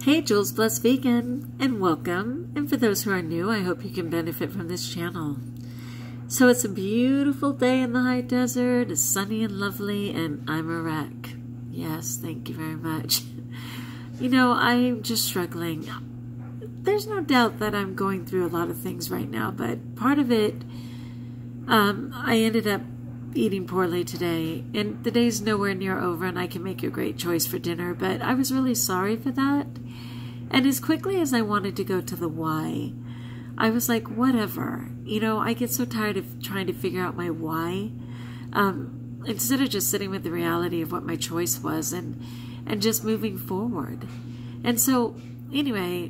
Hey, Jules Plus Vegan, and welcome. And for those who are new, I hope you can benefit from this channel. So it's a beautiful day in the high desert. It's sunny and lovely, and I'm a wreck. Yes, thank you very much. You know, I'm just struggling. There's no doubt that I'm going through a lot of things right now, but part of it, I ended up eating poorly today, and the day's nowhere near over, and I can make a great choice for dinner, but I was really sorry for that. And as quickly as I wanted to go to the why, I was like, whatever. You know, I get so tired of trying to figure out my why, instead of just sitting with the reality of what my choice was and just moving forward. And so, anyway,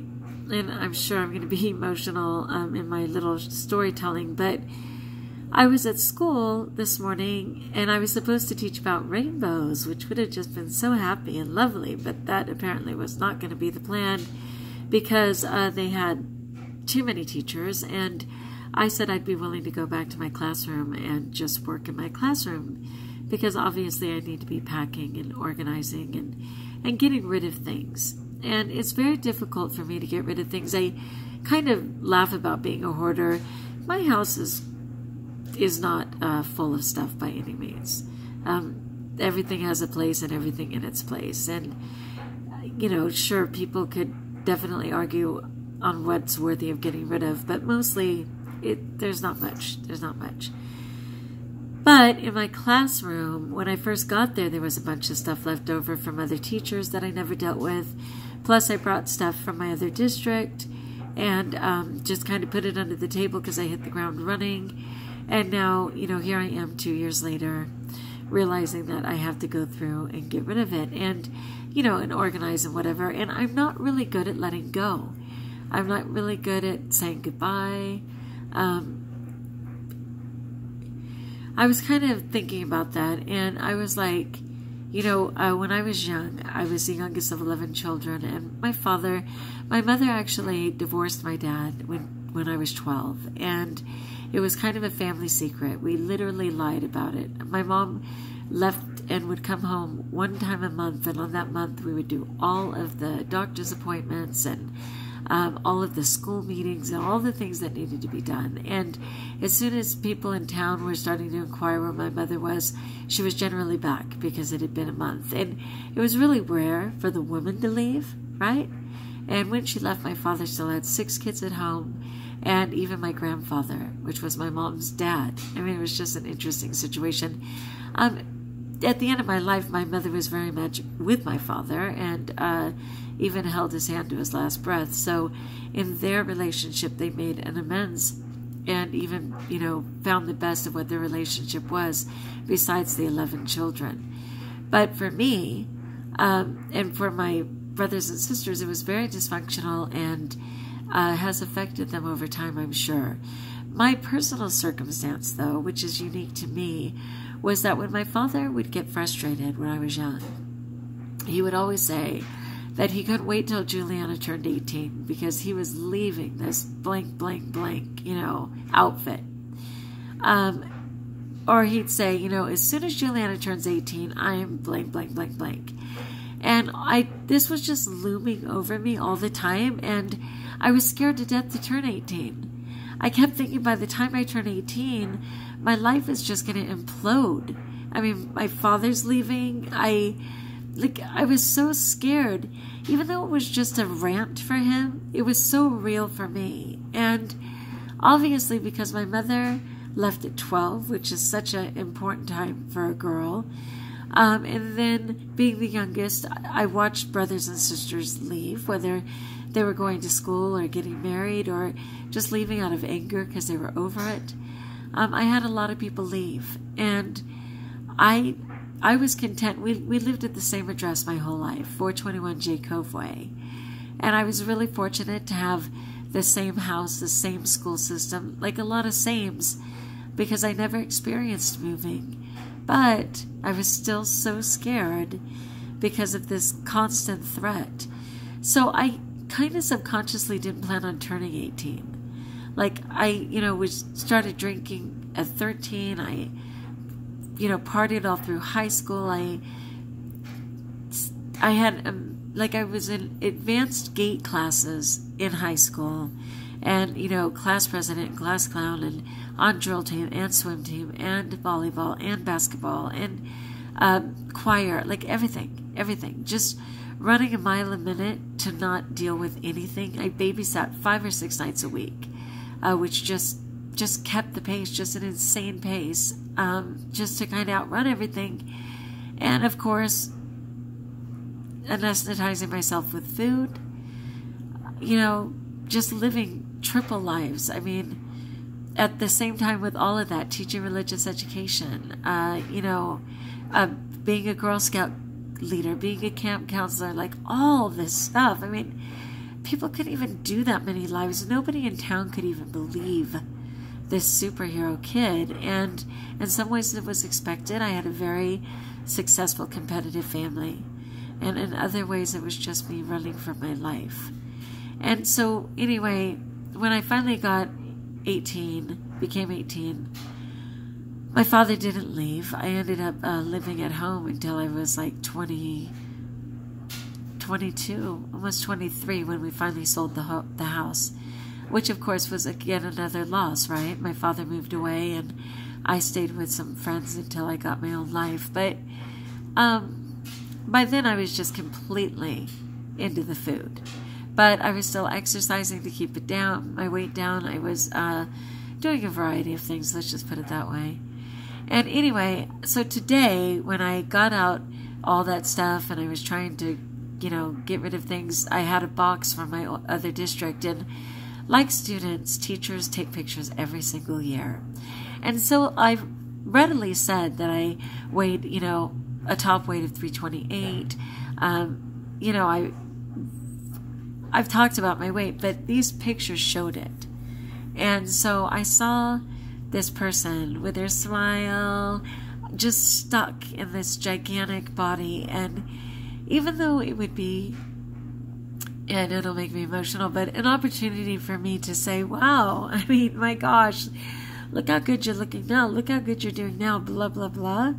and I'm sure I'm going to be emotional in my little storytelling, but I was at school this morning, and I was supposed to teach about rainbows, which would have just been so happy and lovely, but that apparently was not going to be the plan because they had too many teachers, and I said I'd be willing to go back to my classroom and just work in my classroom because obviously I need to be packing and organizing and getting rid of things. And it's very difficult for me to get rid of things. I kind of laugh about being a hoarder. My house is not full of stuff by any means. Everything has a place and everything in its place. And, you know, sure, people could definitely argue on what's worthy of getting rid of, but mostly there's not much. There's not much. But in my classroom, when I first got there, there was a bunch of stuff left over from other teachers that I never dealt with. Plus, I brought stuff from my other district and just kind of put it under the table because I hit the ground running. And now, you know, here I am 2 years later, realizing that I have to go through and get rid of it and, you know, and organize and whatever. And I'm not really good at letting go. I'm not really good at saying goodbye. I was kind of thinking about that, and I was like, you know, when I was young, I was the youngest of 11 children, and my mother actually divorced my dad when I was 12, and it was kind of a family secret. We literally lied about it. My mom left and would come home one time a month, and on that month we would do all of the doctor's appointments and all of the school meetings and all the things that needed to be done. And as soon as people in town were starting to inquire where my mother was, she was generally back because it had been a month. And it was really rare for the woman to leave, right? And when she left, my father still had 6 kids at home, and even my grandfather, which was my mom's dad. I mean, it was just an interesting situation. At the end of my life, my mother was very much with my father and even held his hand to his last breath. So in their relationship, they made an amends and even, you know, found the best of what their relationship was besides the 11 children. But for me, and for my brothers and sisters, it was very dysfunctional and has affected them over time, I'm sure. My personal circumstance, though, which is unique to me, was that when my father would get frustrated when I was young, he would always say that he couldn't wait till Juliana turned 18 because he was leaving this blank, blank, blank, you know, outfit. Or he'd say, you know, as soon as Juliana turns 18, I'm blank, blank, blank, blank. And this was just looming over me all the time, and I was scared to death to turn 18. I kept thinking by the time I turn 18, my life is just going to implode. I mean, my father's leaving. I was so scared. Even though it was just a rant for him, it was so real for me. And obviously, because my mother left at 12, which is such an important time for a girl, and then being the youngest, I watched brothers and sisters leave, whether they were going to school or getting married or just leaving out of anger because they were over it. I had a lot of people leave, and I was content. We lived at the same address my whole life, 421 J. Cove Way, and I was really fortunate to have the same house, the same school system, like a lot of sames, because I never experienced moving. But I was still so scared because of this constant threat. So I kind of subconsciously didn't plan on turning 18. Like started drinking at 13. I partied all through high school. I had like I was in advanced gate classes in high school, and, you know, class president and class clown, and on drill team and swim team and volleyball and basketball and choir, like everything. Just running a mile a minute to not deal with anything. I babysat 5 or 6 nights a week, which just kept the pace, just an insane pace, just to kind of outrun everything. And of course, anesthetizing myself with food, you know, just living triple lives. I mean, at the same time with all of that, teaching religious education, you know, being a Girl Scout leader, being a camp counselor, like all this stuff. I mean, people couldn't even do that many lives. Nobody in town could even believe this superhero kid. And in some ways it was expected. I had a very successful competitive family. And in other ways it was just me running for my life. And so anyway, when I finally got became 18, my father didn't leave. I ended up living at home until I was like 22, almost 23, when we finally sold the house, which of course was again another loss, right? My father moved away and I stayed with some friends until I got my own life. But by then I was just completely into the food. But I was still exercising to keep it down, my weight down. I was doing a variety of things, let's just put it that way. And anyway, so today, when I got out all that stuff and I was trying to, you know, get rid of things, I had a box from my other district. And like students, teachers take pictures every single year. And so I readily said that I weighed, you know, a top weight of 328. You know, I've talked about my weight, but these pictures showed it. And so I saw this person with their smile just stuck in this gigantic body. And even though it would be, and it'll make me emotional, but an opportunity for me to say, wow, I mean, my gosh, look how good you're looking now. Look how good you're doing now, blah, blah, blah.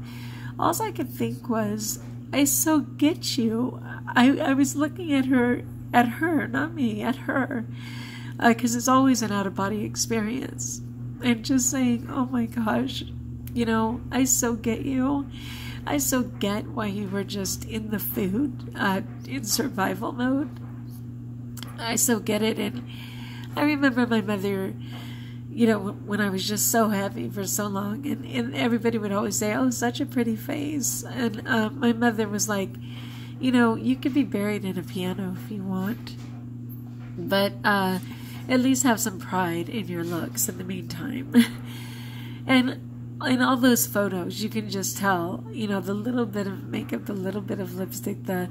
All I could think was, I so get you. I was looking at her, not me, at her, because it's always an out-of-body experience. And just saying, oh my gosh, you know, I so get you. I so get why you were just in the food, in survival mode. I so get it. And I remember my mother, you know, when I was just so heavy for so long, and everybody would always say, oh, such a pretty face. And my mother was like, you know, you could be buried in a piano if you want, but at least have some pride in your looks in the meantime. And in all those photos, you can just tell, you know, the little bit of makeup, the little bit of lipstick, the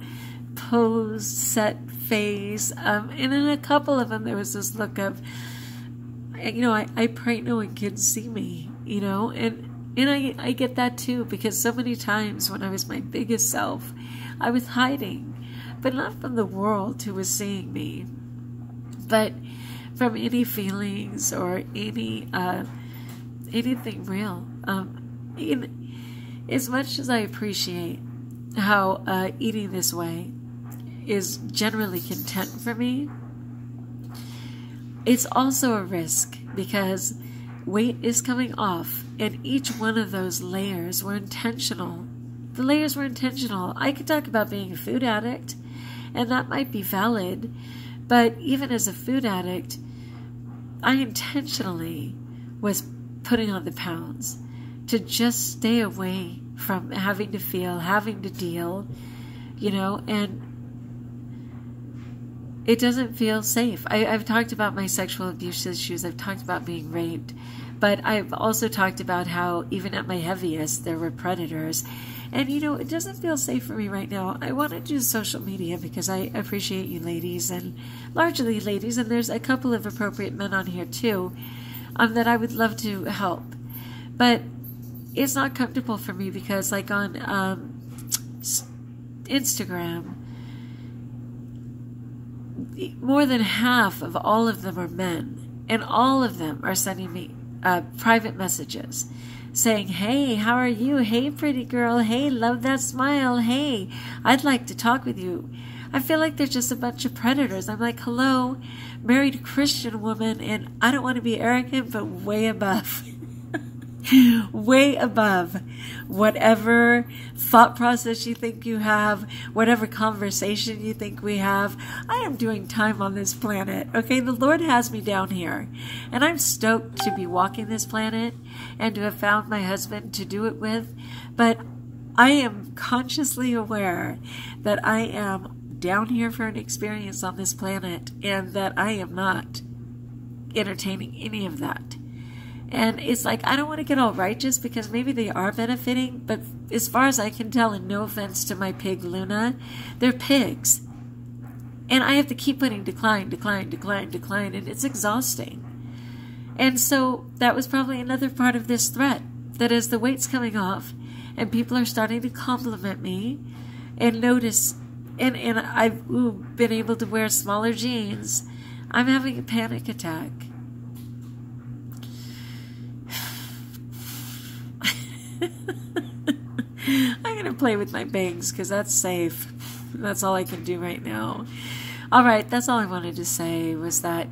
posed, set face. And in a couple of them, there was this look of, you know, I pray no one can see me, you know, and I get that too, because so many times when I was my biggest self, I was hiding, but not from the world who was seeing me, but from any feelings or any anything real. As much as I appreciate how eating this way is generally content for me, it's also a risk, because weight is coming off, and each one of those layers were intentional. The layers were intentional. I could talk about being a food addict, and that might be valid, but even as a food addict, I intentionally was putting on the pounds to just stay away from having to feel, having to deal, you know, and it doesn't feel safe. I've talked about my sexual abuse issues. I've talked about being raped, but I've also talked about how even at my heaviest, there were predators. And, you know, it doesn't feel safe for me right now. I want to do social media because I appreciate you ladies, and largely ladies, and there's a couple of appropriate men on here too, that I would love to help. But it's not comfortable for me because, like, on Instagram, more than half of all of them are men, and all of them are sending me private messages saying, hey, how are you? Hey, pretty girl. Hey, love that smile. Hey, I'd like to talk with you. I feel like they're just a bunch of predators. I'm like, hello, married Christian woman, and I don't want to be arrogant, but way above. Way above whatever thought process you think you have, whatever conversation you think we have. I am doing time on this planet, okay? The Lord has me down here, and I'm stoked to be walking this planet and to have found my husband to do it with, but I am consciously aware that I am down here for an experience on this planet, and that I am not entertaining any of that. And it's like, I don't want to get all righteous because maybe they are benefiting, but as far as I can tell, and no offense to my pig Luna, they're pigs. And I have to keep putting decline, and it's exhausting. And so that was probably another part of this threat, that as the weight's coming off and people are starting to compliment me and notice, and I've been able to wear smaller jeans, I'm having a panic attack. I'm going to play with my bangs because that's safe. That's all I can do right now. All right, that's all I wanted to say was that,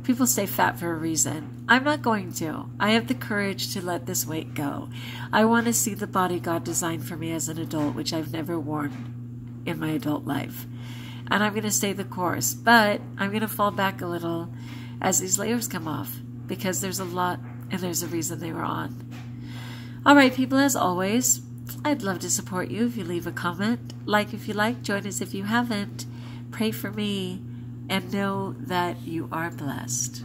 people stay fat for a reason. I'm not going to. I have the courage to let this weight go. I want to see the body God designed for me as an adult, which I've never worn in my adult life. And I'm going to stay the course, but I'm going to fall back a little as these layers come off because there's a lot and there's a reason they were on. All right, people, as always, I'd love to support you if you leave a comment. Like if you like, join us if you haven't. Pray for me, and know that you are blessed.